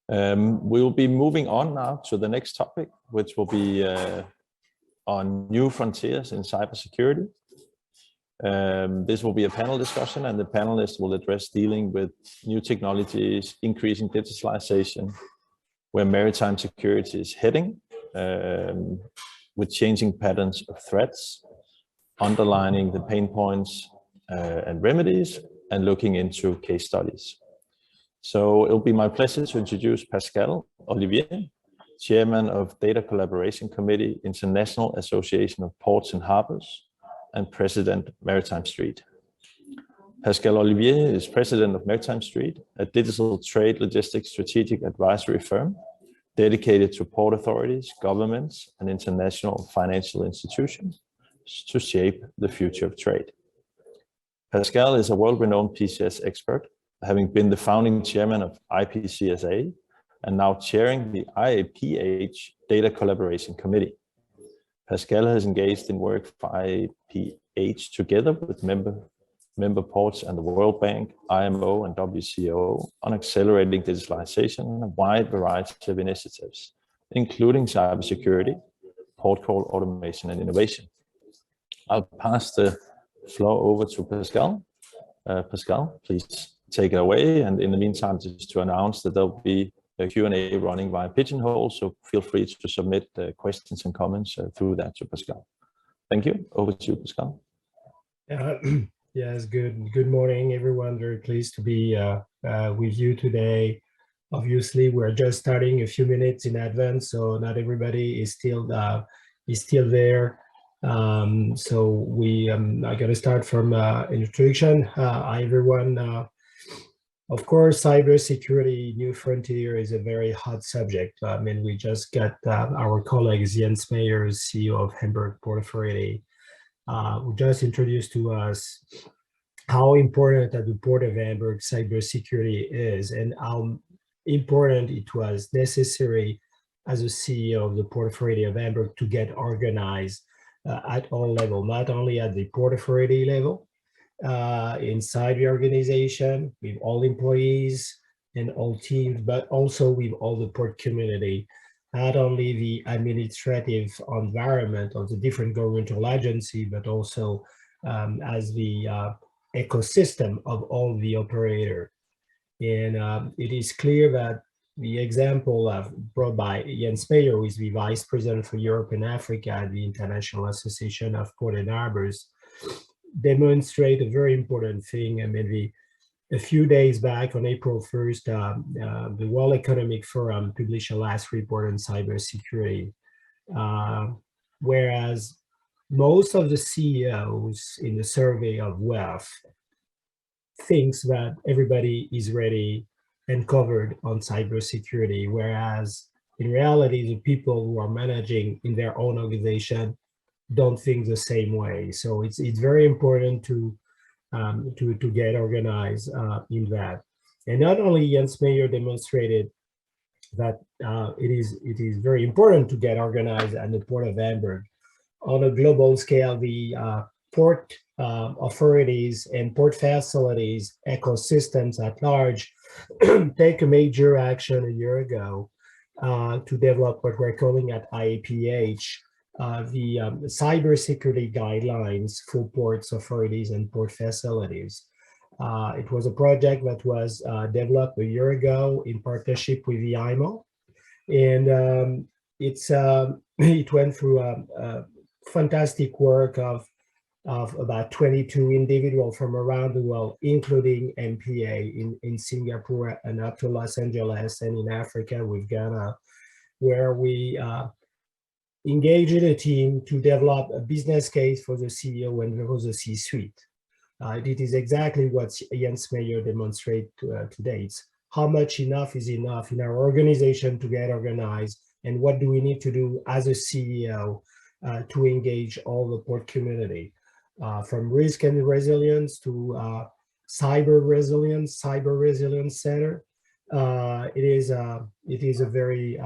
We will be moving on now to the next topic, which will be on new frontiers in cybersecurity. This will be a panel discussion, and the panelists will address dealing with new technologies, increasing digitalization, where maritime security is heading, with changing patterns of threats, underlining the pain points and remedies, and looking into case studies. So it'll be my pleasure to introduce Pascal Ollivier, Chairman of Data Collaboration Committee, International Association of Ports and Harbors, and President Maritime Street. Pascal Ollivier is President of Maritime Street, a digital trade logistics strategic advisory firm dedicated to port authorities, governments, and international financial institutions to shape the future of trade. Pascal is a world-renowned PCS expert, having been the founding chairman of IPCSA and now chairing the IAPH Data Collaboration Committee. Pascal has engaged in work for IAPH together with member ports and the World Bank, IMO, and WCO on accelerating digitalization and a wide variety of initiatives, including cybersecurity, port call automation, and innovation. I'll pass the floor over to Pascal. Pascal, please take it away. And in the meantime, just to announce that there'll be a Q&A running via Pigeonhole, so feel free to submit questions and comments through that to Pascal. Thank you. Over to you, Pascal. Yes, good morning, everyone. Very pleased to be with you today. Obviously, we're just starting a few minutes in advance, so not everybody is still there. So we I'm going to start from introduction. Hi, everyone. Of course, cybersecurity, new frontier is a very hot subject. I mean, we just got our colleague Jens Meyer, CEO of Hamburg Port Authority, who just introduced to us how important at the Port of Hamburg cybersecurity is and how important it was necessary as a CEO of the Port Authority of Hamburg to get organized at all levels, not only at the Port Authority level, inside the organization with all employees and all teams, but also with all the port community, not only the administrative environment of the different governmental agency, but also as the ecosystem of all the operator. And it is clear that the example brought by Jens Meyer, who is the Vice President for Europe and Africa at the International Association of Port and Harbors, demonstrate a very important thing. I mean, a few days back on April 1st, the World Economic Forum published a last report on cybersecurity, whereas most of the CEOs in the survey of wealth thinks that everybody is ready and covered on cybersecurity, whereas in reality, the people who are managing in their own organization don't think the same way. So it's very important to get organized in that. And not only Jens Meyer demonstrated that it is very important to get organized at the Port of Hamburg. On a global scale, the port authorities and port facilities ecosystems at large take a major action a year ago to develop what we're calling at IAPH the cybersecurity guidelines for ports, authorities, and port facilities. It was a project that was developed a year ago in partnership with the IMO, and it went through a fantastic work of about 22 individuals from around the world, including MPA in Singapore and up to Los Angeles, and in Africa with Ghana, where we engaged a team to develop a business case for the CEO and for the C-suite. It is exactly what Jens Meyer demonstrated today. It's how much enough is enough in our organization to get organized, and what do we need to do as a CEO to engage all the port community, from risk and resilience to cyber resilience center. It is a very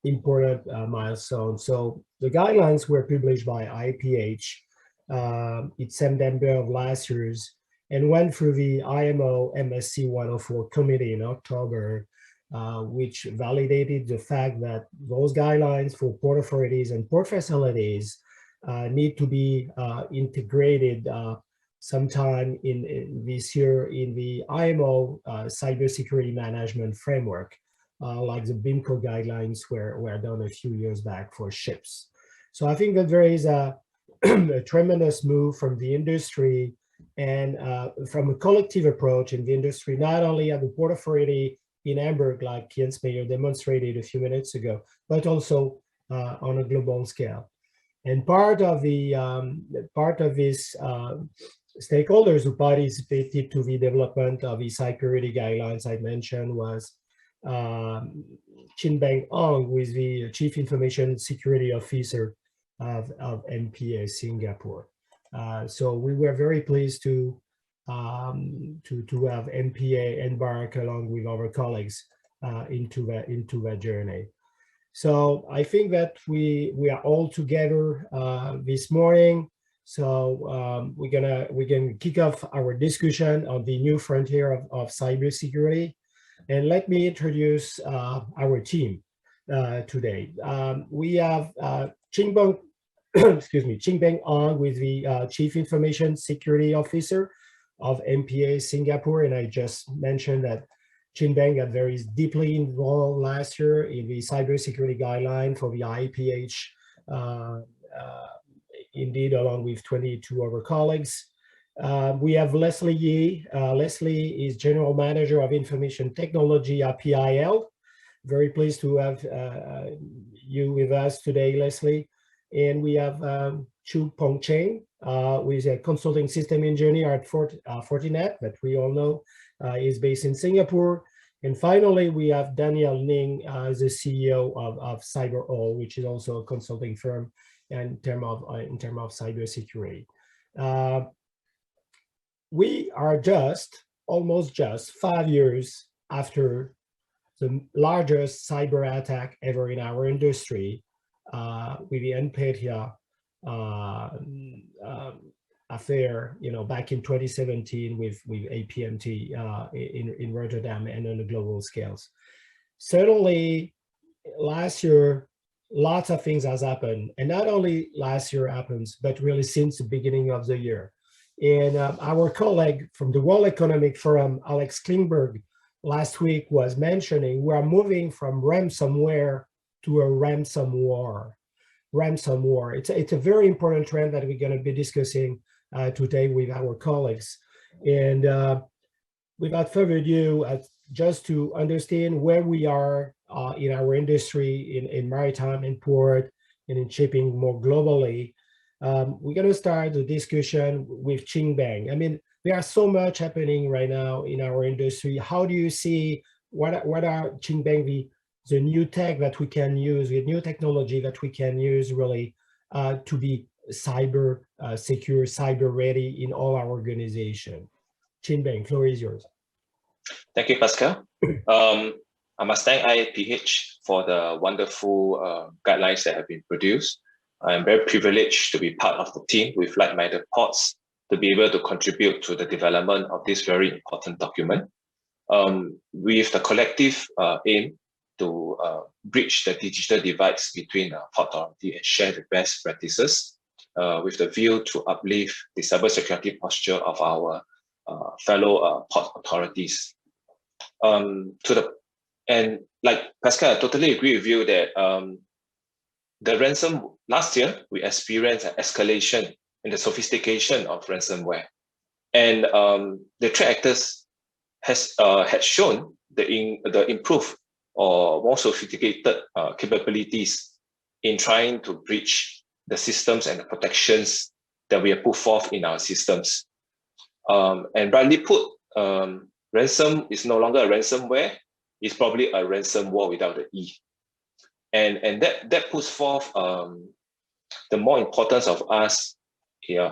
important milestone. So the guidelines were published by IAPH in September of last year's and went through the IMO MSC 104 committee in October. which validated the fact that those guidelines for port authorities and port facilities need to be integrated sometime in this year in the IMO cybersecurity management framework, like the BIMCO guidelines were done a few years back for ships. So I think that there is a, a tremendous move from the industry and from a collective approach in the industry, not only at the Port Authority in Hamburg, like Jens Meyer demonstrated a few minutes ago, but also on a global scale. And part of the this stakeholders who participated to the development of the security guidelines I mentioned was Beng, who is the Chief Information Security Officer of MPA Singapore. So we were very pleased to have MPA embark along with our colleagues into that journey. So I think that we are all together this morning. So we're gonna kick off our discussion on the new frontier of cybersecurity. And let me introduce our team today. We have Beng, excuse me, Beng on with the Chief Information Security Officer of MPA Singapore, and I just mentioned that Beng got very deeply involved last year in the cybersecurity guideline for the IAPH, indeed, along with 22 other colleagues. We have Leslie Yee. Leslie is General Manager of Information Technology at PIL. Very pleased to have you with us today, Leslie. And we have Chu Pong Chang, who is a consulting system engineer at Fortinet, that we all know is based in Singapore. And finally, we have Daniel Ning, the CEO of CyberAll, which is also a consulting firm in terms of cybersecurity. We are almost just 5 years after the largest cyber attack ever in our industry, with the NPETIA affair, back in 2017 with APMT in Rotterdam and on a global scales. Certainly, last year, lots of things has happened, and not only last year happens, but really since the beginning of the year. And our colleague from the World Economic Forum, Alex Klingberg, last week was mentioning we are moving from ransomware to a ransom war. It's a very important trend that we're going to be discussing today with our colleagues. And without further ado, just to understand where we are in our industry, in maritime, in port, and in shipping more globally, we're going to start the discussion with Beng. I mean, there are so much happening right now in our industry. How do you see what are Beng, the new tech that we can use, the new technology that we can use really to be cyber secure, cyber ready in all our organization? Beng, floor is yours. Thank you, Pascal. I must thank IAPH for the wonderful guidelines that have been produced. I'm very privileged to be part of the team with like-minded ports to be able to contribute to the development of this very important document. With the collective aim to bridge the digital divides between port authority and share the best practices with the view to uplift the cybersecurity posture of our fellow port authorities. And like Pascal, I totally agree with you that last year we experienced an escalation in the sophistication of ransomware, and the threat actors had shown the improved or more sophisticated capabilities in trying to breach the systems and the protections that we have put forth in our systems. And rightly put, ransom is no longer a ransomware, it's probably a ransom war without the E. And that puts forth the more importance of us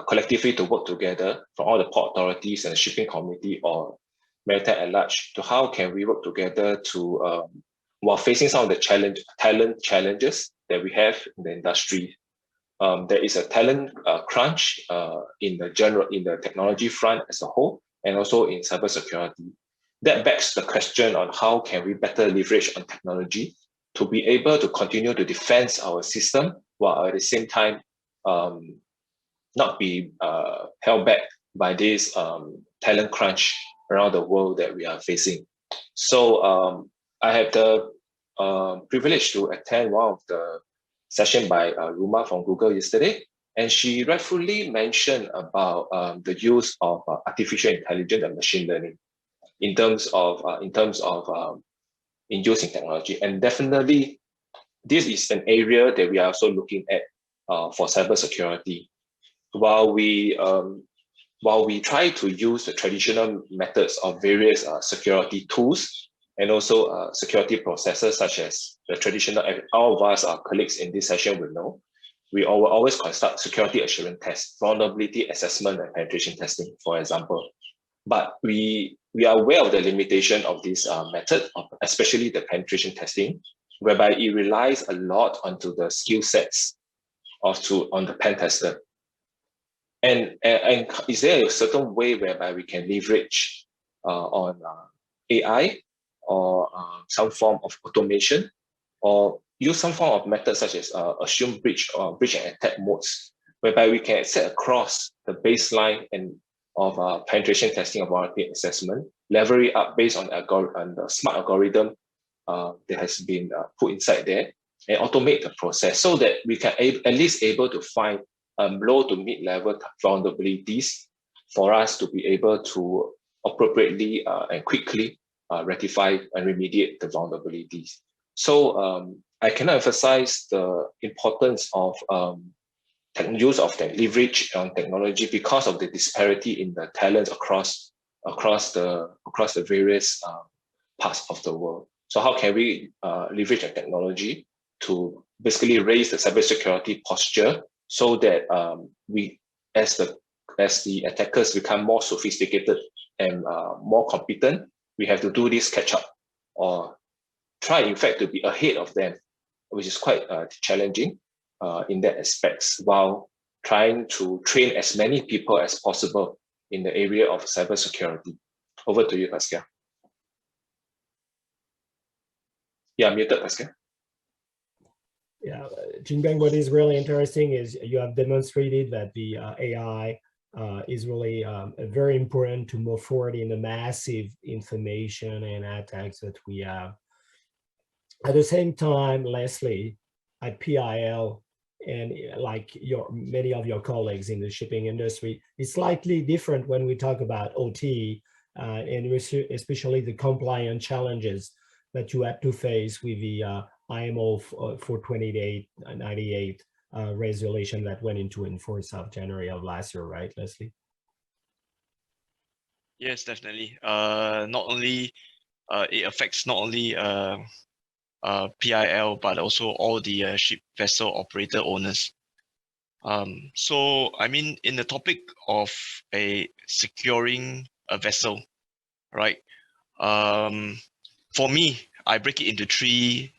collectively to work together from all the port authorities and the shipping community or MarineTech at large to how can we work together to while facing some of the talent challenges that we have in the industry. There is a talent crunch in the technology front as a whole, and also in cybersecurity. that begs the question on how can we better leverage on technology to be able to continue to defend our system while at the same time not be held back by this talent crunch around the world that we are facing. So I had the privilege to attend one of the session by Ruma from Google yesterday, and she rightfully mentioned about the use of artificial intelligence and machine learning in terms of in using technology. And definitely, this is an area that we are also looking at for cybersecurity. While we try to use the traditional methods of various security tools and also security processes, such as the traditional, all of us, our colleagues in this session will know, we will always conduct security assurance tests, vulnerability assessment and penetration testing, for example. But we are aware of the limitation of this method, especially the penetration testing, whereby it relies a lot onto the skill sets on the pen tester. And is there a certain way whereby we can leverage on AI or some form of automation, or use some form of method such as assume breach or breach and attack modes, whereby we can set across the baseline and of penetration testing of vulnerability assessment, level it up based on the smart algorithm that has been put inside there, and automate the process so that we can at least able to find low to mid-level vulnerabilities for us to be able to appropriately and quickly rectify and remediate the vulnerabilities. So I cannot emphasize the importance of use of the leverage on technology because of the disparity in the talents across the various parts of the world. So how can we leverage the technology to basically raise the cybersecurity posture so that we, as the attackers become more sophisticated and more competent, we have to do this catch up or try, in fact, to be ahead of them, which is quite challenging in that aspects, while trying to train as many people as possible in the area of cybersecurity. Over to you, Pascal. Yeah, muted, Pascal. Yeah, Jinbeng, what is really interesting is you have demonstrated that the AI is really very important to move forward in the massive information and attacks that we have. At the same time, Leslie, at PIL, and like many of your colleagues in the shipping industry, it's slightly different when we talk about OT, and especially the compliance challenges that you had to face with the IMO 42898 resolution that went into enforce of January of last year, right, Leslie? Yes, definitely. Not only it affects not only PIL, but also all the ship vessel operator owners. So, I mean, in the topic of securing a vessel, right? For me, I break it into three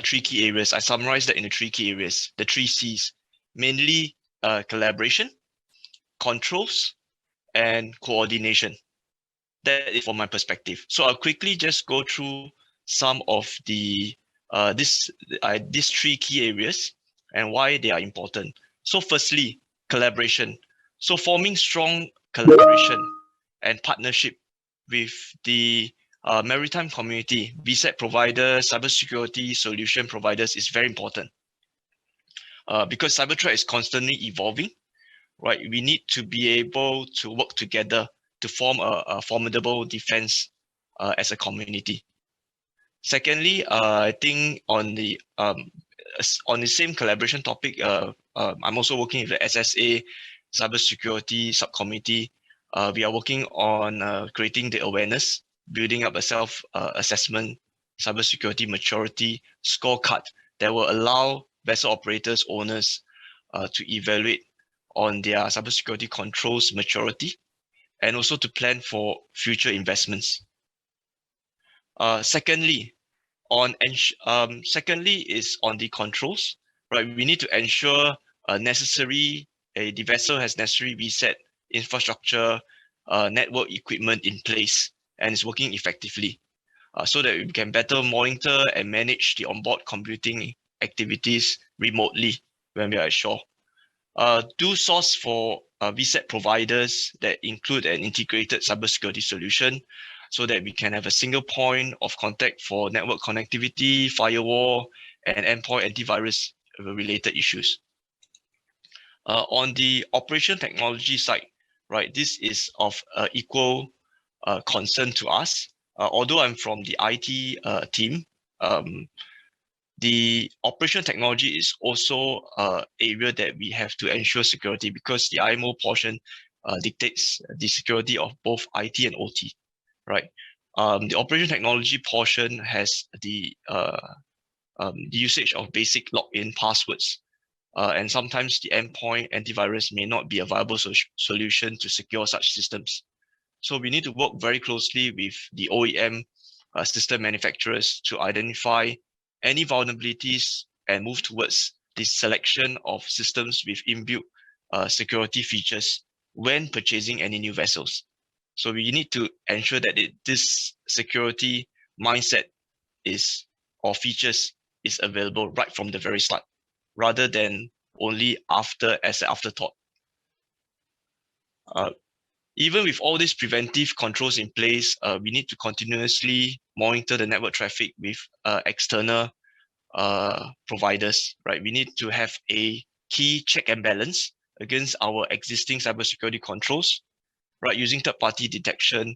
key areas. I summarize that into three key areas, the three C's, mainly collaboration, controls, and coordination. That is from my perspective. So I'll quickly just go through some of the these three key areas and why they are important. So firstly, collaboration. So forming strong collaboration and partnership with the maritime community, VSAT providers, cybersecurity solution providers is very important because cyber threat is constantly evolving, right? We need to be able to work together to form a formidable defense as a community. Secondly, I think on the same collaboration topic, I'm also working with the SSA cybersecurity subcommittee. We are working on creating the awareness, building up a self-assessment cybersecurity maturity scorecard that will allow vessel operators, owners to evaluate on their cybersecurity controls maturity and also to plan for future investments. Secondly is on the controls, right? We need to ensure the vessel has necessary VSAT infrastructure, network equipment in place and is working effectively, so that we can better monitor and manage the onboard computing activities remotely when we are at shore. Do source for VSAT providers that include an integrated cybersecurity solution, so that we can have a single point of contact for network connectivity, firewall, and endpoint antivirus related issues. On the operation technology side, right, this is of equal concern to us. Although I'm from the IT team, the operation technology is also an area that we have to ensure security, because the IMO portion dictates the security of both IT and OT, right? The operation technology portion has the usage of basic login passwords, and sometimes the endpoint antivirus may not be a viable solution to secure such systems. So we need to work very closely with the OEM system manufacturers to identify any vulnerabilities and move towards the selection of systems with inbuilt security features when purchasing any new vessels. So we need to ensure that this security mindset or features is available right from the very start, rather than only as an afterthought. Even with all these preventive controls in place, we need to continuously monitor the network traffic with external providers, right? We need to have a key check and balance against our existing cybersecurity controls, right? Using third-party detection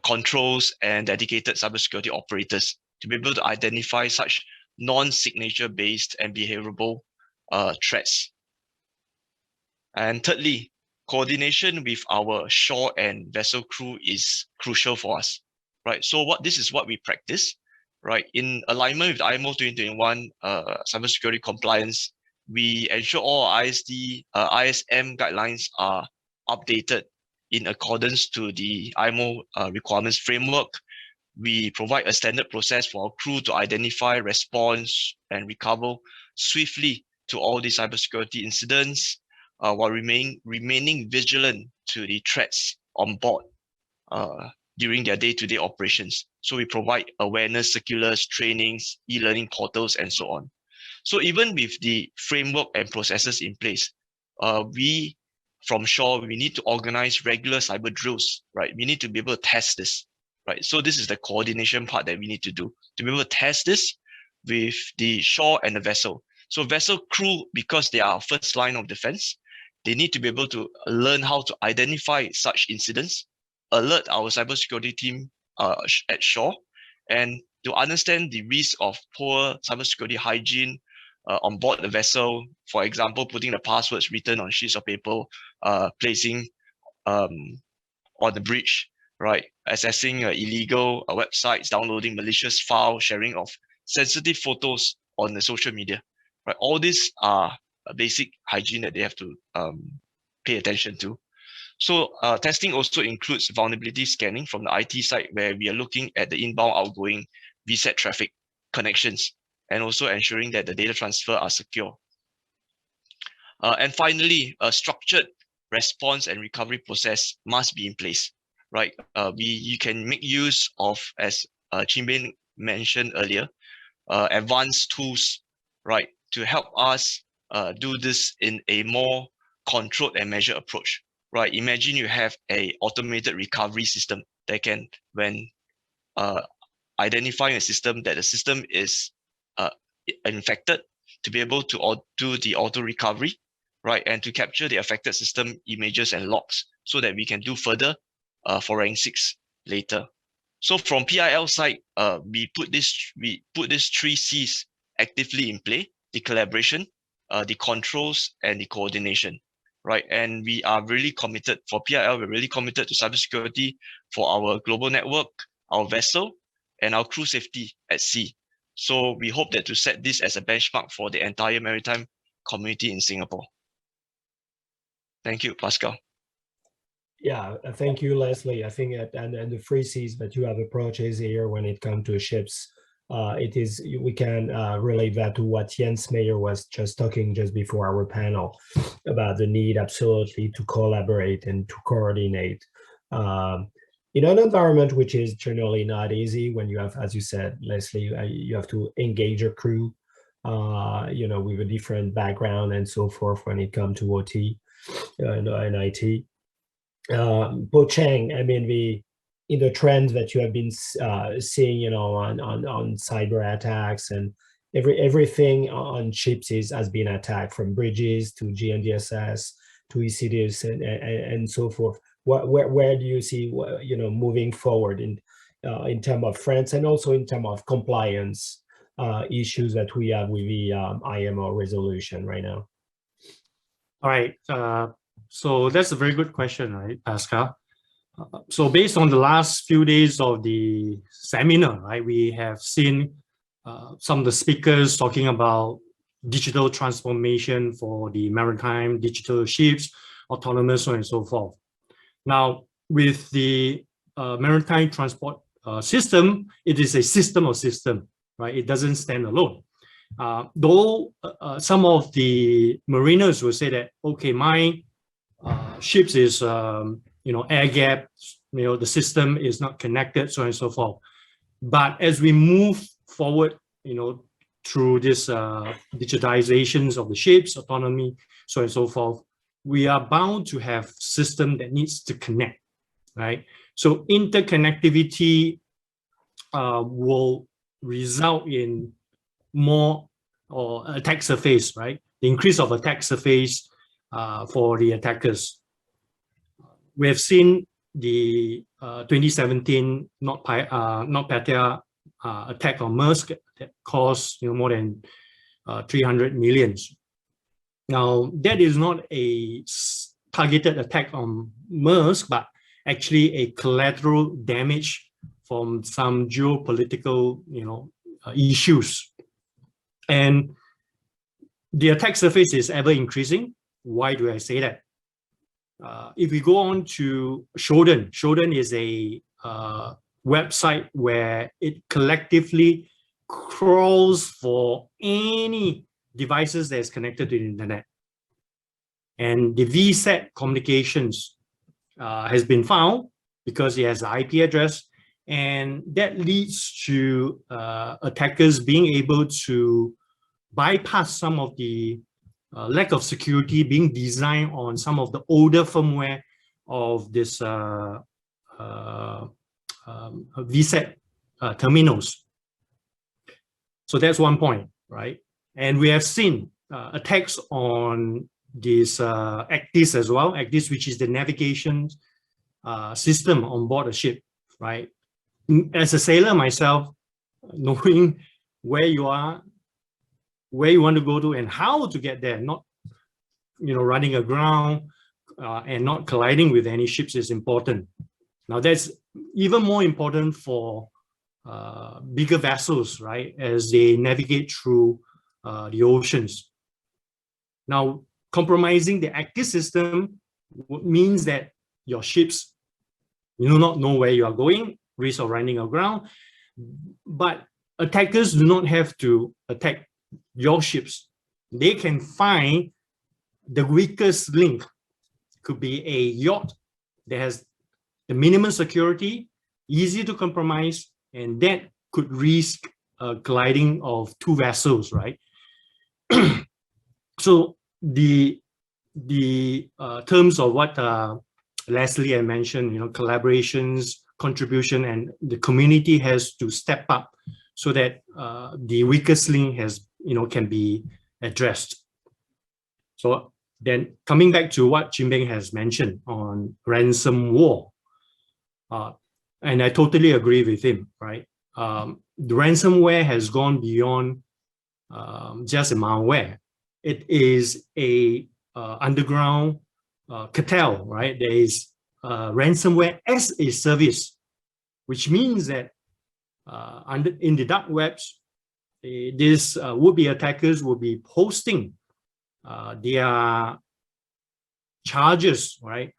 controls and dedicated cybersecurity operators to be able to identify such non-signature based and behavioral threats. And thirdly, coordination with our shore and vessel crew is crucial for us, right? So this is what we practice, right? In alignment with the IMO 2021 cybersecurity compliance, we ensure all our ISM guidelines are updated in accordance to the IMO requirements framework. We provide a standard process for our crew to identify, respond, and recover swiftly to all these cybersecurity incidents, while remaining vigilant to the threats on board during their day-to-day operations. So we provide awareness circulars, trainings, e-learning portals, and so on. So even with the framework and processes in place, we from shore, we need to organize regular cyber drills, right? We need to be able to test this, right? So this is the coordination part that we need to do, to be able to test this with the shore and the vessel. So vessel crew, because they are our first line of defense, they need to be able to learn how to identify such incidents, alert our cybersecurity team at shore, and to understand the risk of poor cybersecurity hygiene on board the vessel. For example, putting the passwords written on sheets of paper, placing on the bridge, right? Accessing illegal websites, downloading malicious files, sharing of sensitive photos on the social media, right? All these are basic hygiene that they have to pay attention to. So testing also includes vulnerability scanning from the IT side, where we are looking at the inbound, outgoing VSAT traffic connections, and also ensuring that the data transfer are secure. And finally, a structured response and recovery process must be in place, right? You can make use of, as Beng mentioned earlier, advanced tools, right, to help us do this in a more controlled and measured approach, right? Imagine you have a automated recovery system that can, when identifying a system that the system is infected, to be able to do the auto recovery, right, and to capture the affected system images and logs, so that we can do further forensics later. So from PIL side, we put these 3 C's actively in play: the collaboration, the controls, and the coordination, right? And we are really committed for PIL. We're really committed to cybersecurity for our global network, our vessel, and our crew safety at sea. So we hope that to set this as a benchmark for the entire maritime community in Singapore. Thank you, Pascal. Yeah, thank you, Leslie. I think and the 3 C's that you have approaches here when it comes to ships, we can relate that to what Jens Meyer was just talking just before our panel about the need absolutely to collaborate and to coordinate. in an environment which is generally not easy, when you have, as you said, Leslie, you have to engage a crew, with a different background and so forth when it comes to OT and IT. But Chang, I mean, in the trends that you have been seeing, on cyber attacks, and everything on ships has been attacked, from bridges to GNDSS to ECDs and so forth. Where do you see, moving forward in terms of trends, and also in terms of compliance issues that we have with the IMO resolution right now? All right. So that's a very good question, right, Pascal? So based on the last few days of the seminar, right, we have seen some of the speakers talking about digital transformation for the maritime, digital ships, autonomous, so on and so forth. Now, with the maritime transport system, it is a system of system, right? It doesn't stand alone. Though some of the mariners will say that, okay, my ships is, air gap, the system is not connected, so on and so forth. But as we move forward, through this digitizations of the ships, autonomy, so on and so forth, we are bound to have system that needs to connect, right? So interconnectivity will result in more or attack surface, right? The increase of attack surface for the attackers. We have seen the 2017 NotPetya attack on Maersk that cost more than 300 million. Now, that is not a targeted attack on Maersk, but actually a collateral damage from some geopolitical issues. And the attack surface is ever increasing. Why do I say that? If we go on to Shodan, Shodan is a website where it collectively crawls for any devices that is connected to the internet. And the VSAT communications has been found because it has an IP address, and that leads to attackers being able to bypass some of the lack of security being designed on some of the older firmware of this VSAT terminals. So that's one point, right? And we have seen attacks on this ACTIS as well, ACTIS, which is the navigation system on board a ship, right? As a sailor myself, knowing where you are, where you want to go to, and how to get there, not running aground and not colliding with any ships is important. Now that's even more important for bigger vessels, right, as they navigate through the oceans. Now, compromising the ACTIS system means that your ships do not know where you are going, risk of running aground, but attackers do not have to attack your ships. They can find the weakest link. Could be a yacht that has the minimum security, easy to compromise, and that could risk colliding of two vessels, right? So the terms of what Leslie had mentioned, collaborations, contribution, and the community has to step up so that the weakest link has can be addressed. So then coming back to what Beng has mentioned on ransomware, and I totally agree with him, right? The ransomware has gone beyond just a malware. It is a underground cartel, right? There is ransomware as a service, which means that in the dark webs, these would-be attackers will be posting their charges, right?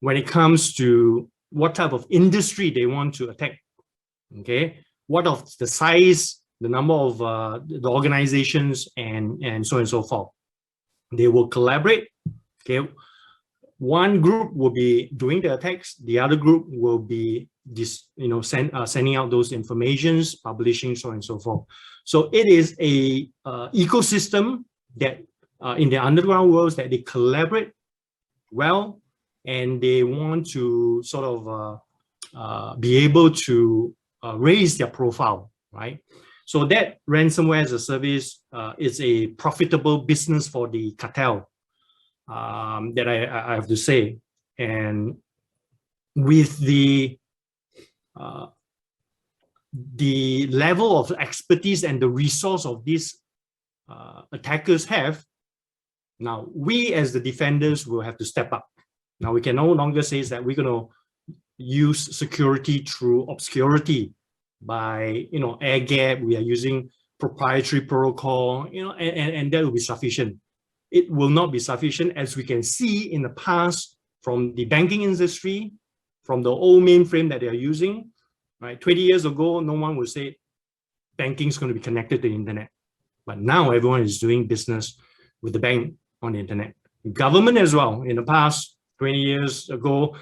When it comes to what type of industry they want to attack, okay? What of the size, the number of the organizations, and so on and so forth. They will collaborate, okay? one group will be doing the attacks, the other group will be sending out those informations, publishing, so on and so forth. So it is a ecosystem that in the underground worlds that they collaborate well, and they want to sort of be able to raise their profile, right? So that ransomware as a service is a profitable business for the cartel, that I have to say. And with the level of expertise and the resource of these attackers have, now we as the defenders will have to step up. Now we can no longer say that we're going to use security through obscurity by, air gap. We are using proprietary protocol, and that will be sufficient. It will not be sufficient, as we can see in the past from the banking industry, from the old mainframe that they are using, right? 20 years ago, no one would say banking is going to be connected to the internet. But now everyone is doing business with the bank on the internet. Government as well. In the past 20 years ago,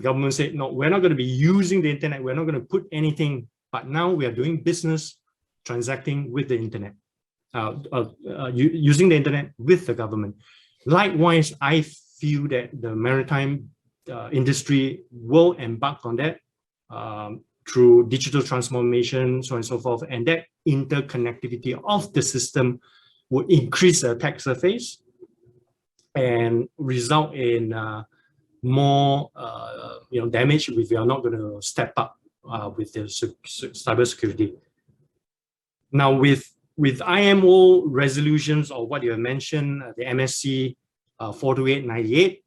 government said, no, we're not going to be using the internet. We're not going to put anything. But now we are doing business, transacting with the internet, using the internet with the government. Likewise, I feel that the maritime industry will embark on that through digital transformation, so on and so forth. And that interconnectivity of the system would increase the attack surface and result in more damage if we are not going to step up with the cybersecurity. Now, with IMO resolutions, or what you have mentioned, the MSC 42898,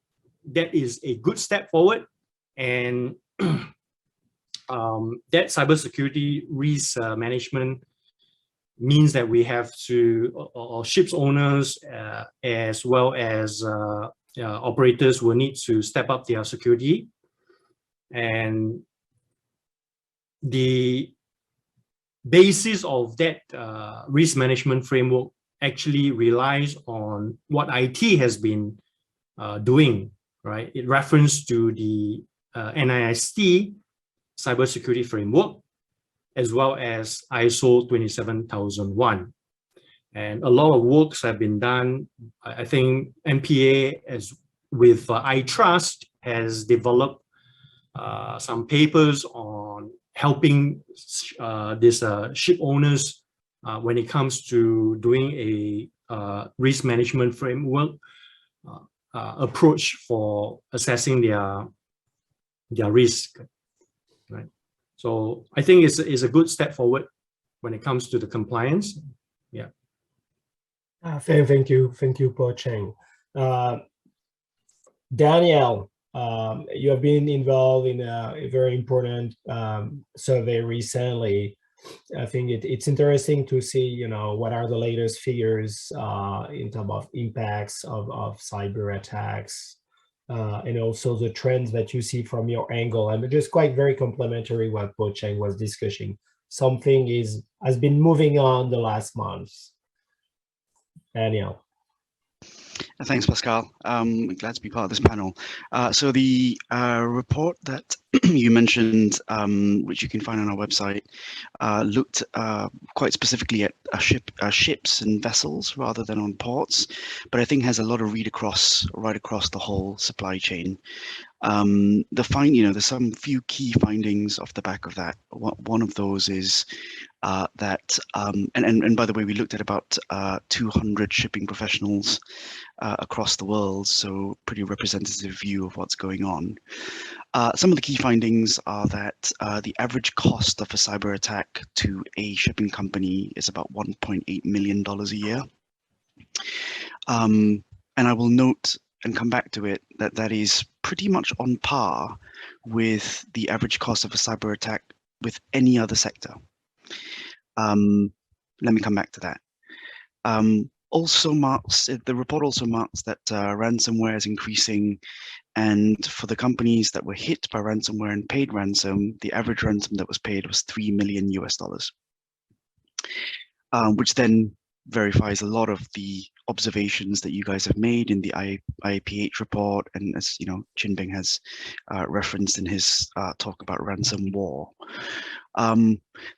that is a good step forward. And that cybersecurity risk management means that we have to, or ships owners as well as operators will need to step up their security. And the basis of that risk management framework actually relies on what IT has been doing, right? It refers to the NIST cybersecurity framework, as well as ISO 27001. And a lot of works have been done. I think MPA, as with iTrust, has developed some papers on helping these ship owners when it comes to doing a risk management framework approach for assessing their risk. Right. So I think it's a good step forward when it comes to the compliance. Yeah. Thank you, Paul Chang. Daniel, you have been involved in a very important survey recently. I think it's interesting to see, what are the latest figures in terms of impacts of cyber attacks, and also the trends that you see from your angle. And just quite very complimentary what Paul Chang was discussing. Something has been moving on the last month. Daniel. Thanks, Pascal. Glad to be part of this panel. So the report that you mentioned, which you can find on our website, looked quite specifically at ships and vessels rather than on ports, but I think has a lot of read across right across the whole supply chain. There's some few key findings off the back of that. One of those is that, and by the way, we looked at about 200 shipping professionals across the world, so pretty representative view of what's going on. Some of the key findings are that the average cost of a cyber attack to a shipping company is about $1.8 million a year. And I will note and come back to it that is pretty much on par with the average cost of a cyber attack with any other sector. Let me come back to that. The report also marks that ransomware is increasing, and for the companies that were hit by ransomware and paid ransom, the average ransom that was paid was $3 million US, which then verifies a lot of the observations that you guys have made in the IAPH report, and as you know, Beng has referenced in his talk about ransom war.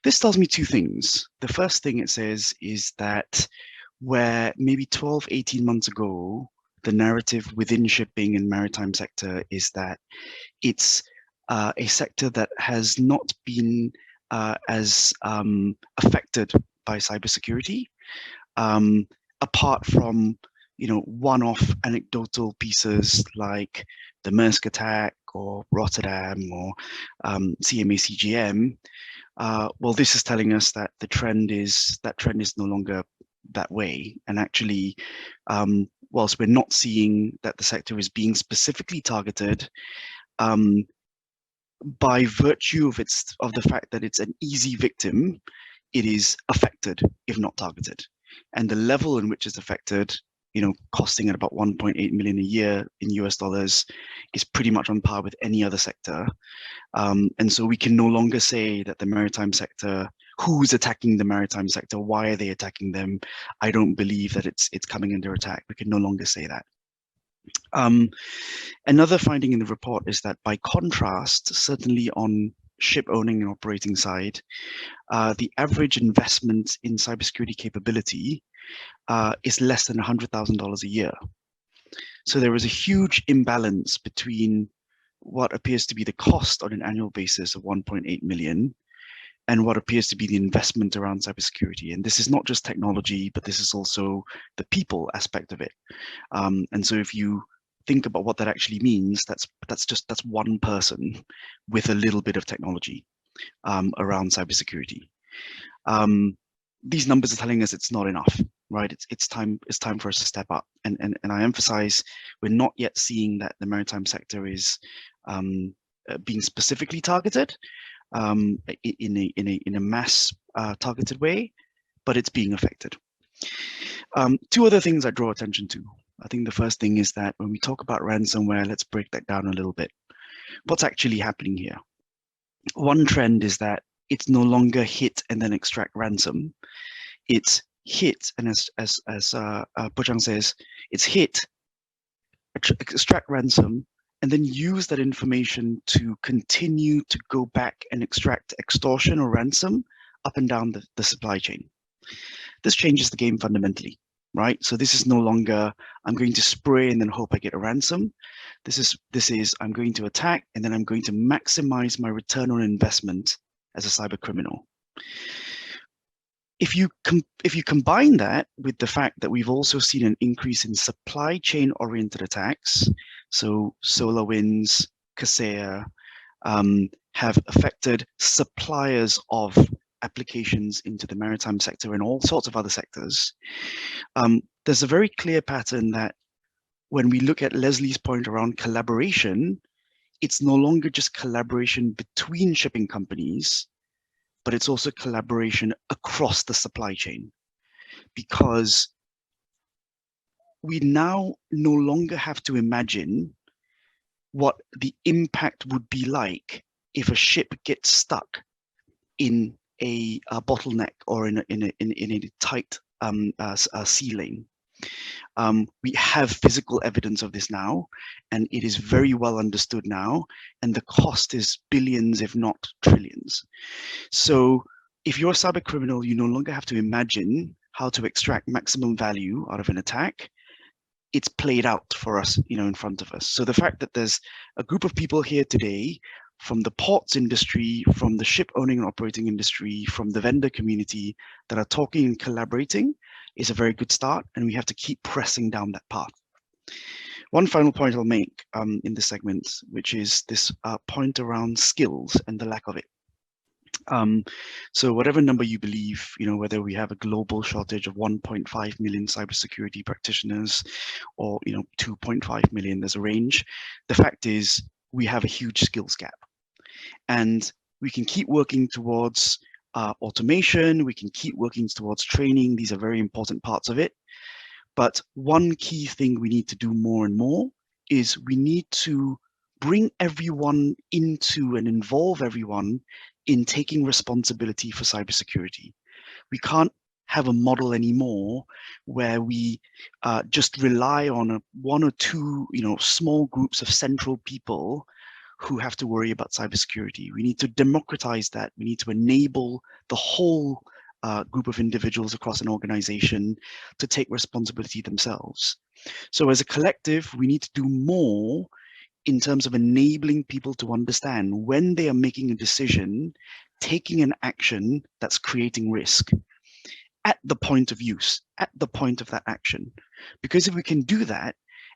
This tells me two things. The first thing it says is that where maybe 12, 18 months ago, the narrative within shipping and maritime sector is that it's a sector that has not been as affected by cybersecurity, apart from, you know, one-off anecdotal pieces like the Maersk attack or Rotterdam or CMA CGM. Well, this is telling us that the trend is no longer that way, and actually, whilst we're not seeing that the sector is being specifically targeted, by virtue of the fact that it's an easy victim, it is affected if not targeted, and the level in which it's affected, you know, costing at about 1.8 million a year in US dollars, is pretty much on par with any other sector. And so we can no longer say that the maritime sector, who's attacking the maritime sector, why are they attacking them? I don't believe that it's coming under attack. We can no longer say that. Another finding in the report is that, by contrast, certainly on ship owning and operating side, the average investment in cybersecurity capability is less than $100,000 a year. So there is a huge imbalance between what appears to be the cost on an annual basis of 1.8 million and what appears to be the investment around cybersecurity. And this is not just technology, but this is also the people aspect of it. And so if you think about what that actually means, that's one person with a little bit of technology around cybersecurity. These numbers are telling us it's not enough, right? It's time for us to step up. And I emphasize, we're not yet seeing that the maritime sector is being specifically targeted in a mass targeted way, but it's being affected. Two other things I draw attention to. I think the first thing is that when we talk about ransomware, let's break that down a little bit. What's actually happening here? One trend is that it's no longer hit and then extract ransom. It's hit, and as Chang says, it's hit, extract ransom, and then use that information to continue to go back and extract extortion or ransom up and down the supply chain. This changes the game fundamentally, right? So this is no longer, I'm going to spray and then hope I get a ransom. This is I'm going to attack and then I'm going to maximize my return on investment as a cyber criminal. If you combine that with the fact that we've also seen an increase in supply chain oriented attacks, so SolarWinds, Kaseya, have affected suppliers of applications into the maritime sector and all sorts of other sectors, there's a very clear pattern that when we look at Leslie's point around collaboration, it's no longer just collaboration between shipping companies, but it's also collaboration across the supply chain, because we now no longer have to imagine what the impact would be like if a ship gets stuck in a bottleneck or in a tight sea lane. We have physical evidence of this now, and it is very well understood now, and the cost is billions, if not trillions. So if you're a cyber criminal, you no longer have to imagine how to extract maximum value out of an attack. It's played out for us, in front of us. So the fact that there's a group of people here today from the ports industry, from the ship owning and operating industry, from the vendor community that are talking and collaborating is a very good start, and we have to keep pressing down that path. One final point I'll make in this segment, which is this point around skills and the lack of it. So whatever number you believe, whether we have a global shortage of 1.5 million cybersecurity practitioners or 2.5 million, there's a range. The fact is we have a huge skills gap, and we can keep working towards automation. We can keep working towards training. These are very important parts of it. But one key thing we need to do more and more is we need to bring everyone into and involve everyone in taking responsibility for cybersecurity. We can't have a model anymore where we just rely on one or two, small groups of central people who have to worry about cybersecurity. We need to democratize that. We need to enable the whole group of individuals across an organization to take responsibility themselves. So as a collective, we need to do more in terms of enabling people to understand when they are making a decision, taking an action that's creating risk at the point of use, at the point of that action. Because if we can do that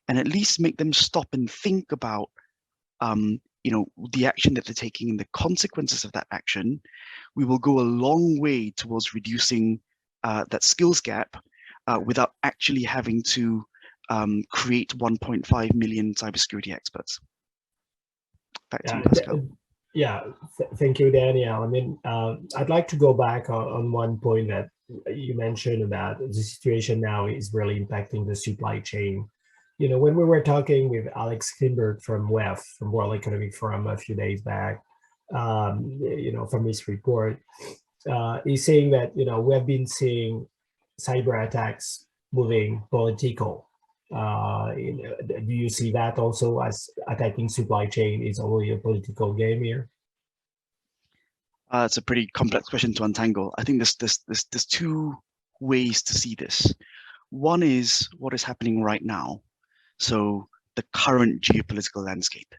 and at least make them stop and think about the action that they're taking and the consequences of that action, we will go a long way towards reducing that skills gap without actually having to create 1.5 million cybersecurity experts. Back to you, Pascal. Thank you, Daniel. I mean, I'd like to go back on one point that you mentioned about the situation now is really impacting the supply chain. When we were talking with Alex Klimberg from WEF, from World Economic Forum a few days back, from his report, he's saying that, we have been seeing cyber attacks moving political. Do you see that also as attacking supply chain is only a political game here? It's a pretty complex question to untangle. I think there's two ways to see this. One is what is happening right now. So the current geopolitical landscape.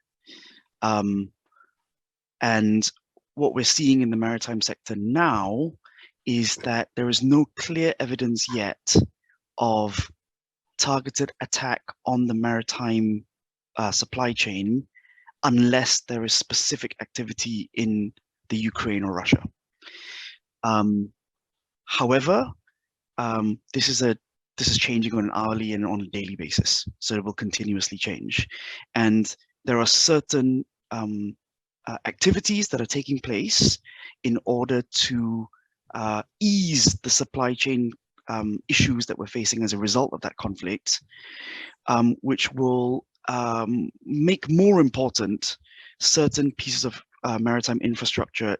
And what we're seeing in the maritime sector now is that there is no clear evidence yet of targeted attack on the maritime supply chain unless there is specific activity in the Ukraine or Russia. However, this is changing on an hourly and on a daily basis, so it will continuously change. And there are certain activities that are taking place in order to ease the supply chain issues that we're facing as a result of that conflict, which will make more important certain pieces of maritime infrastructure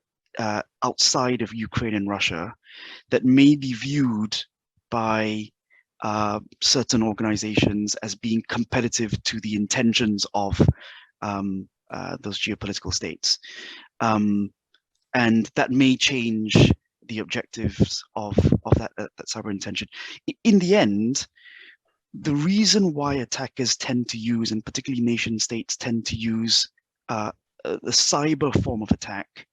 outside of Ukraine and Russia that may be viewed by certain organizations as being competitive to the intentions of those geopolitical states. And that may change the objectives of that cyber intention. In the end, the reason why attackers tend to use, and particularly nation states tend to use the cyber form of attack,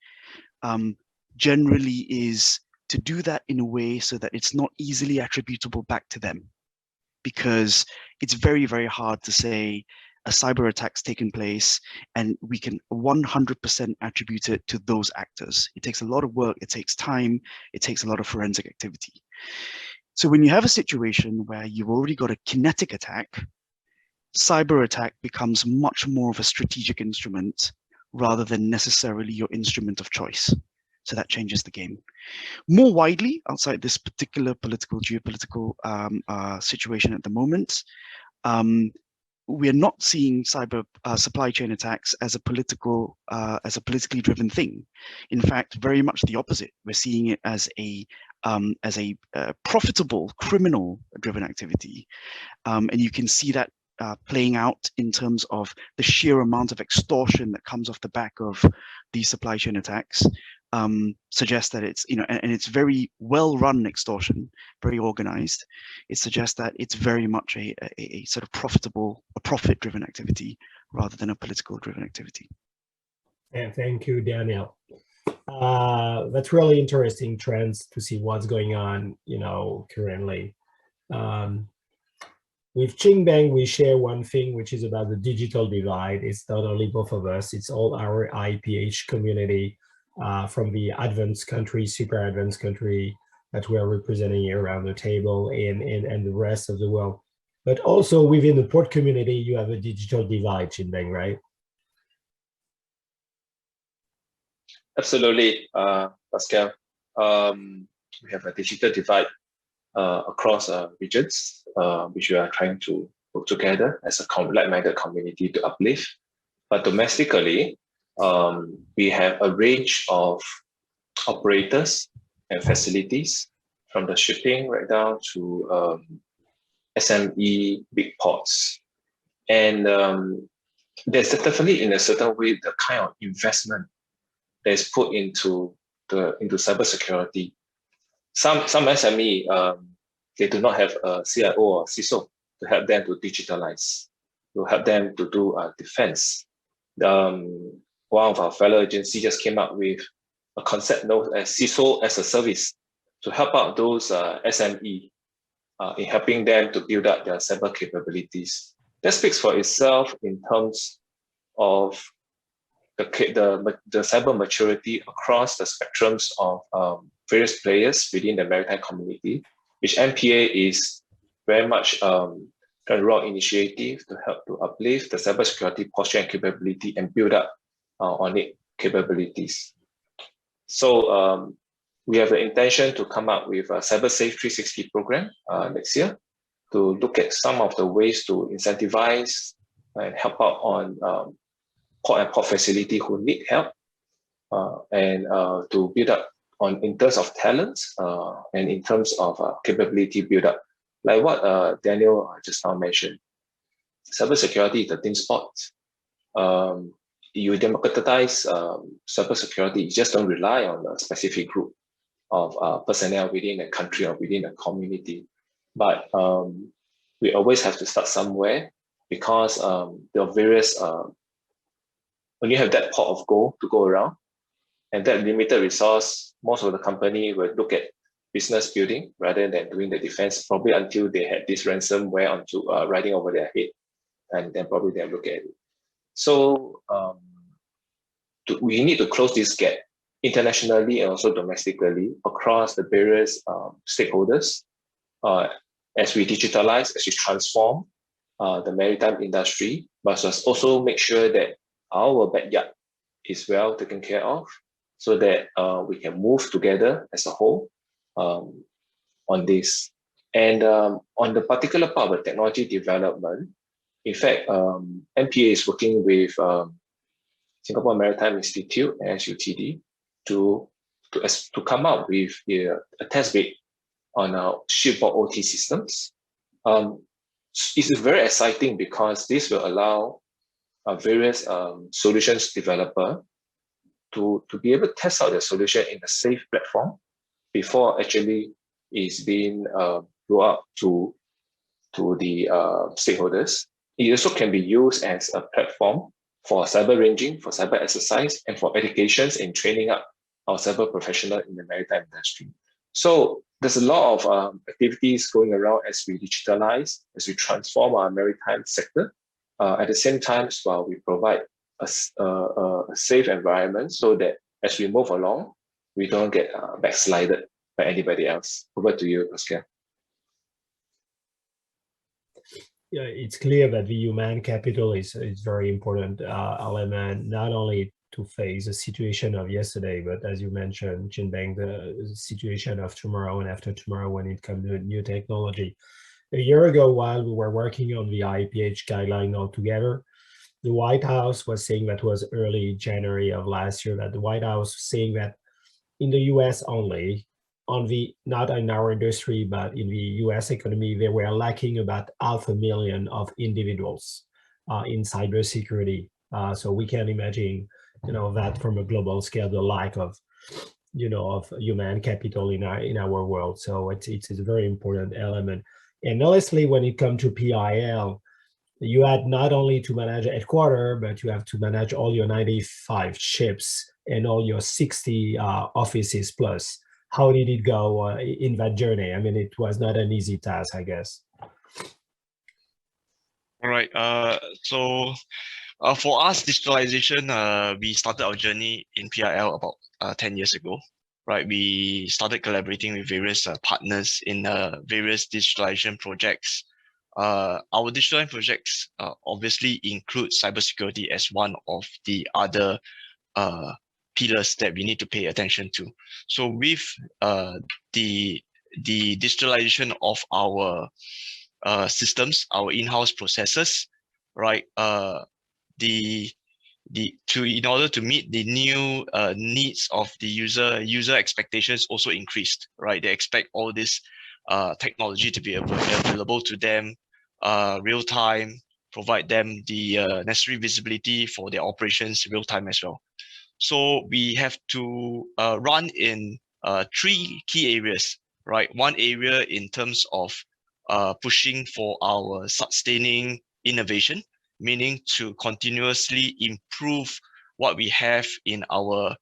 generally is to do that in a way so that it's not easily attributable back to them. Because it's very, very hard to say a cyber attack's taken place and we can 100% attribute it to those actors. It takes a lot of work, it takes time, it takes a lot of forensic activity. So when you have a situation where you've already got a kinetic attack, cyber attack becomes much more of a strategic instrument rather than necessarily your instrument of choice. So that changes the game. More widely, outside this particular geopolitical situation at the moment, we are not seeing cyber supply chain attacks as a politically driven thing. In fact, very much the opposite. We're seeing it as a profitable criminal-driven activity, and you can see that playing out in terms of the sheer amount of extortion that comes off the back of these supply chain attacks. Suggests that it's, and it's very well-run extortion, very organized. It suggests that it's very much a sort of profit-driven activity rather than a political-driven activity. And thank you, Daniel. That's really interesting trends to see what's going on, currently. With Beng, we share one thing, which is about the digital divide. It's not only both of us, it's all our IAPH community. From the advanced country, super advanced country that we are representing here around the table and the rest of the world. But also within the port community, you have a digital divide, Beng, right? Absolutely, Pascal. We have a digital divide across regions, which we are trying to work together as a like-minded community to uplift. But domestically, we have a range of operators and facilities from the shipping right down to SME big ports. And there's definitely, in a certain way, the kind of investment that is put into cybersecurity. Some SME, they do not have a CIO or CISO to help them to digitalize, to help them to do defense. One of our fellow agencies just came up with a concept known as CISO as a service to help out those SME in helping them to build up their cyber capabilities. That speaks for itself in terms of the cyber maturity across the spectrums of various players within the maritime community, which MPA is very much trying to roll initiative to help to uplift the cybersecurity posture and capability and build up on it capabilities. So we have the intention to come up with a Cyber Safe 360 program next year to look at some of the ways to incentivize and help out on port and port facility who need help and to build up on in terms of talents and in terms of capability build up. Like what Daniel just now mentioned, cybersecurity is a team sport. You democratize cybersecurity, you just don't rely on a specific group of personnel within a country or within a community. But we always have to start somewhere because there are various, when you have that pot of gold to go around and that limited resource, most of the company will look at business building rather than doing the defense, probably until they had this ransomware onto riding over their head, and then probably they'll look at it. So we need to close this gap internationally and also domestically across the various stakeholders as we digitalize, as we transform the maritime industry, but also make sure that our backyard is well taken care of so that we can move together as a whole on this. And on the particular part of technology development, in fact, MPA is working with Singapore Maritime Institute and SUTD to come up with a test bed on shipboard OT systems. It's very exciting because this will allow various solutions developer to be able to test out the solution in a safe platform before actually is being rolled out to the stakeholders. It also can be used as a platform for cyber ranging, for cyber exercise, and for educations and training up our cyber professional in the maritime industry. So there's a lot of activities going around as we digitalize, as we transform our maritime sector. At the same time, while we provide a safe environment so that as we move along, we don't get backslided by anybody else. Over to you, Pascal. Yeah, it's clear that the human capital is very important element, not only to face the situation of yesterday, but as you mentioned, Beng, the situation of tomorrow and after tomorrow when it comes to new technology. A year ago, while we were working on the IAPH guideline altogether, the White House was saying, that was early January of last year, that the White House was saying that in the US only, not in our industry, but in the US economy, they were lacking about 500,000 of individuals in cybersecurity. So we can imagine, that from a global scale, the lack of, of human capital in our world. So it's a very important element. And honestly, when it comes to PIL, you had not only to manage a headquarters, but you have to manage all your 95 ships and all your 60 offices plus. How did it go in that journey? I mean, it was not an easy task, I guess. All right. So for us, digitalization, we started our journey in PIL about 10 years ago. Right, we started collaborating with various partners in various digitalization projects. Our digitalization projects obviously include cybersecurity as one of the other pillars that we need to pay attention to. So with the digitalization of our systems, our in-house processes, right? in order to meet the new needs of the user expectations also increased, right? They expect all this technology to be available to them real time, provide them the necessary visibility for their operations real time as well. So we have to run in 3 key areas, right? One area in terms of pushing for our sustaining innovation, meaning to continuously improve what we have in our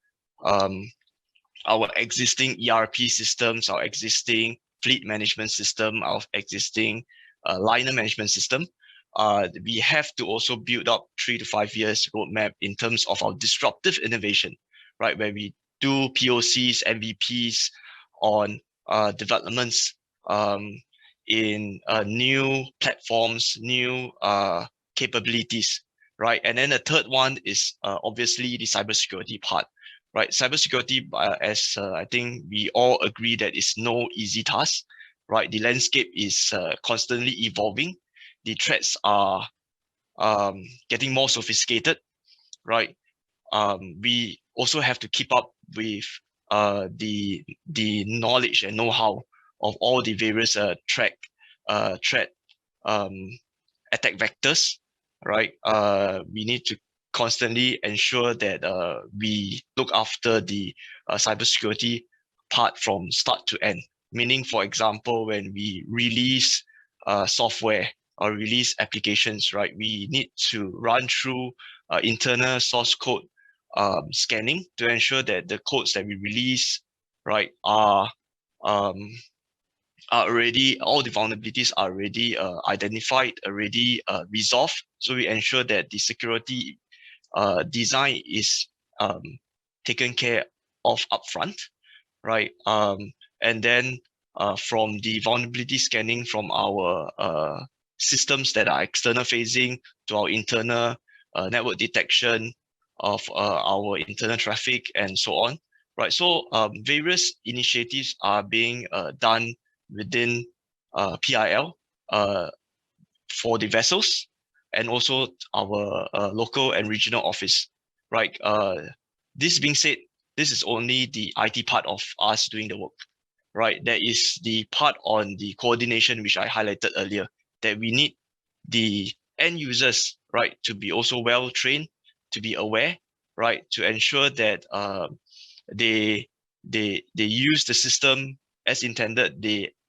existing ERP systems, our existing fleet management system, our existing liner management system. We have to also build up 3 to 5 years roadmap in terms of our disruptive innovation, right? Where we do POCs, MVPs on developments in new platforms, new capabilities, right? And then the third one is obviously the cybersecurity part, right? Cybersecurity, as I think we all agree that it's no easy task, right? The landscape is constantly evolving. The threats are getting more sophisticated, right? We also have to keep up with the knowledge and know-how of all the various threat attack vectors, right? We need to constantly ensure that we look after the cybersecurity part from start to end. Meaning, for example, when we release software or release applications, right, we need to run through internal source code scanning to ensure that the codes that we release, right, are already, all the vulnerabilities are already identified, already resolved. So we ensure that the security design is taken care of upfront, right? And then from the vulnerability scanning from our systems that are external facing to our internal network detection of our internal traffic and so on, right? So various initiatives are being done within PIL for the vessels and also our local and regional office, right? This being said, this is only the IT part of us doing the work, right? There is the part on the coordination, which I highlighted earlier, that we need the end users, right, to be also well trained, to be aware, right, to ensure that they use the system as intended.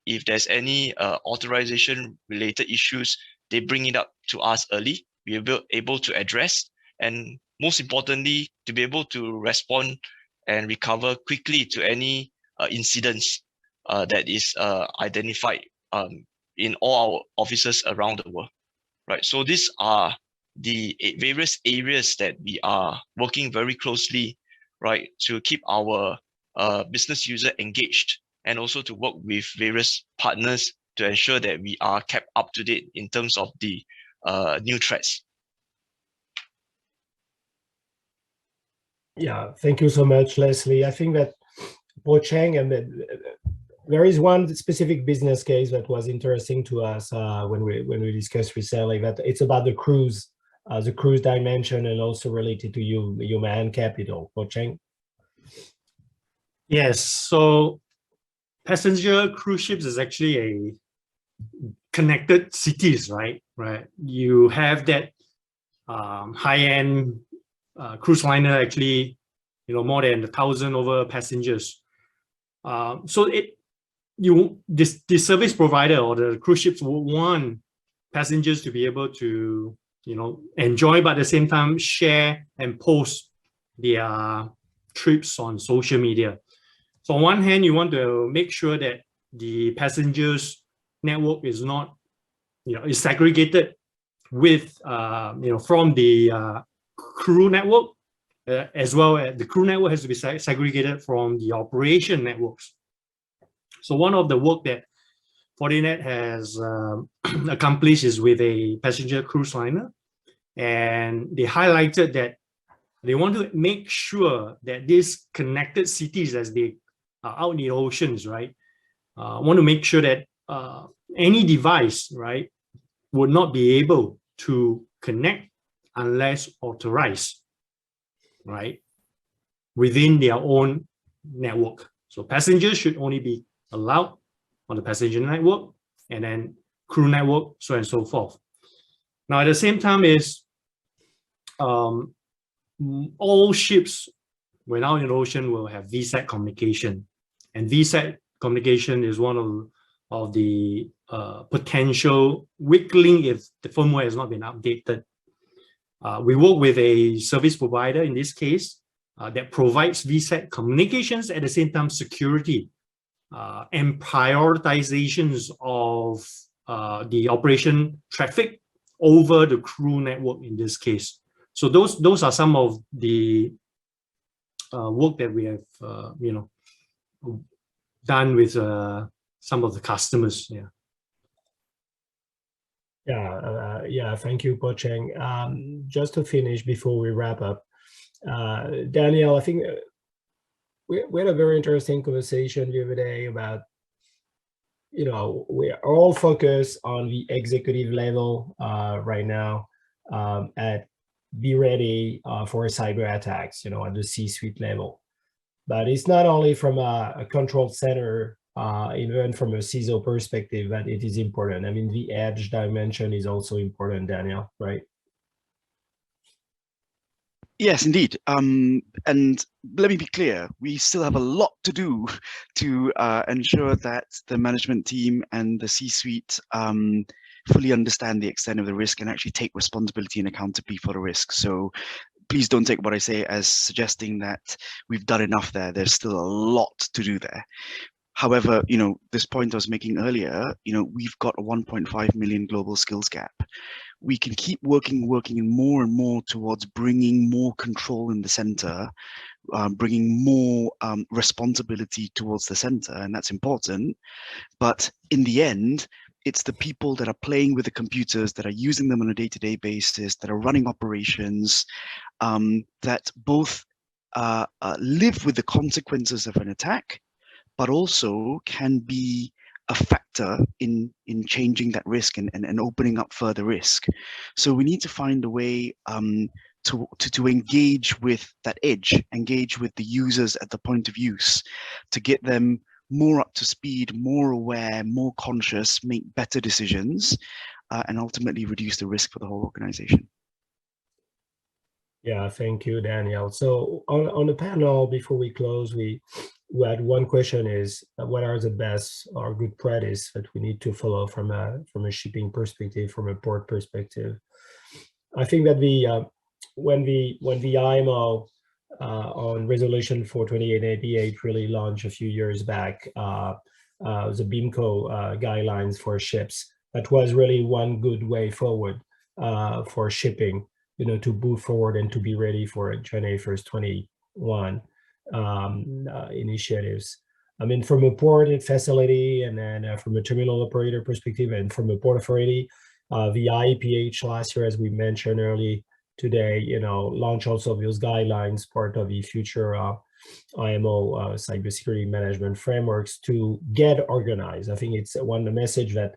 If there's any authorization related issues, they bring it up to us early. We will be able to address, and most importantly, to be able to respond and recover quickly to any incidents that is identified in all our offices around the world, right? So these are the various areas that we are working very closely, right, to keep our business user engaged, and also to work with various partners to ensure that we are kept up to date in terms of the new threats. Yeah, thank you so much, Leslie. I think that for Chang, and there is one specific business case that was interesting to us when we discussed recently, that it's about the cruise dimension, and also related to human capital. For Chang. Yes, so passenger cruise ships is actually a connected cities, right? You have that high-end cruise liner, actually, more than 1,000 over passengers. So the service provider or the cruise ships will want passengers to be able to enjoy, but at the same time share and post their trips on social media. So on one hand, you want to make sure that the passengers network is not, is segregated with, from the crew network, as well as the crew network has to be segregated from the operation networks. So one of the work that Fortinet has accomplished is with a passenger cruise liner, and they highlighted that they want to make sure that these connected cities, as they are out in the oceans, right, want to make sure that any device, right, would not be able to connect unless authorized. right, within their own network. So passengers should only be allowed on the passenger network, and then crew network, so on and so forth. Now, at the same time is all ships when out in the ocean will have VSAT communication, and VSAT communication is one of the potential weak link if the firmware has not been updated. We work with a service provider in this case that provides VSAT communications, at the same time security and prioritizations of the operation traffic over the crew network in this case. So those are some of the work that we have done with some of the customers. Yeah, thank you, Chang. Just to finish before we wrap up, Daniel, I think we had a very interesting conversation the other day about, we are all focused on the executive level right now at be ready for cyber attacks, at the C-suite level. But it's not only from a control center, even from a CISO perspective, that it is important. I mean, the edge dimension is also important, Daniel, right? Yes, indeed. And let me be clear, we still have a lot to do to ensure that the management team and the C-suite fully understand the extent of the risk and actually take responsibility and accountability for the risk. So please don't take what I say as suggesting that we've done enough there. There's still a lot to do there. However, this point I was making earlier, we've got a 1.5 million global skills gap. We can keep working more and more towards bringing more control in the center, bringing more responsibility towards the center, and that's important. But in the end, it's the people that are playing with the computers, that are using them on a day-to-day basis, that are running operations, that both live with the consequences of an attack, but also can be a factor in changing that risk and opening up further risk. So we need to find a way to engage with that edge, engage with the users at the point of use, to get them more up to speed, more aware, more conscious, make better decisions, and ultimately reduce the risk for the whole organization. Yeah, thank you, Daniel. So on the panel, before we close, we had one question is, what are the best or good practice that we need to follow from a shipping perspective, from a port perspective? I think that when the IMO on Resolution 428 IAPH really launched a few years back, the BIMCO guidelines for ships, that was really one good way forward for shipping, to move forward and to be ready for January 1st, 21 initiatives. I mean, from a port facility, and then from a terminal operator perspective, and from a port authority, the IAPH last year, as we mentioned early today, launch also those guidelines, part of the future IMO cybersecurity management frameworks to get organized. I think it's one the message that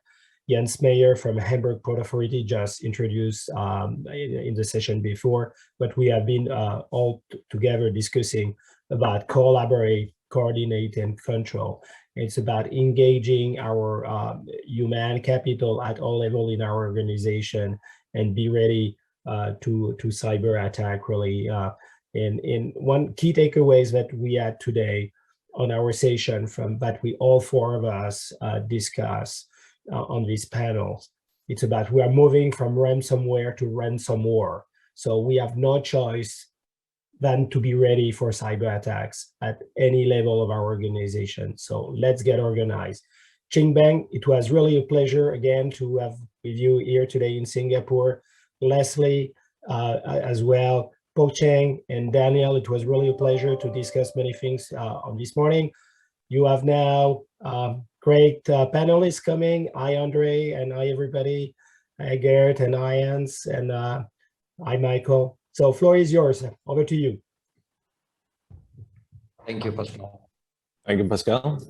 Jens Meyer from Hamburg Port Authority just introduced in the session before, but we have been all together discussing about collaborate, coordinate, and control. It's about engaging our human capital at all levels in our organization and be ready to cyber attack really. And one key takeaways that we had today on our session from that we all four of us discuss on these panels, it's about we are moving from ransomware to ransom war. So we have no choice than to be ready for cyber attacks at any level of our organization. So let's get organized. Ching Beng, it was really a pleasure again to have with you here today in Singapore. Leslie as well, Chang and Daniel, it was really a pleasure to discuss many things on this morning. You have now great panelists coming. Hi, Andre, and hi, everybody. Hi, Garrett, and hi, Hans, and hi, Michael. So floor is yours. Over to you. Thank you, Pascal. Thank you, Pascal.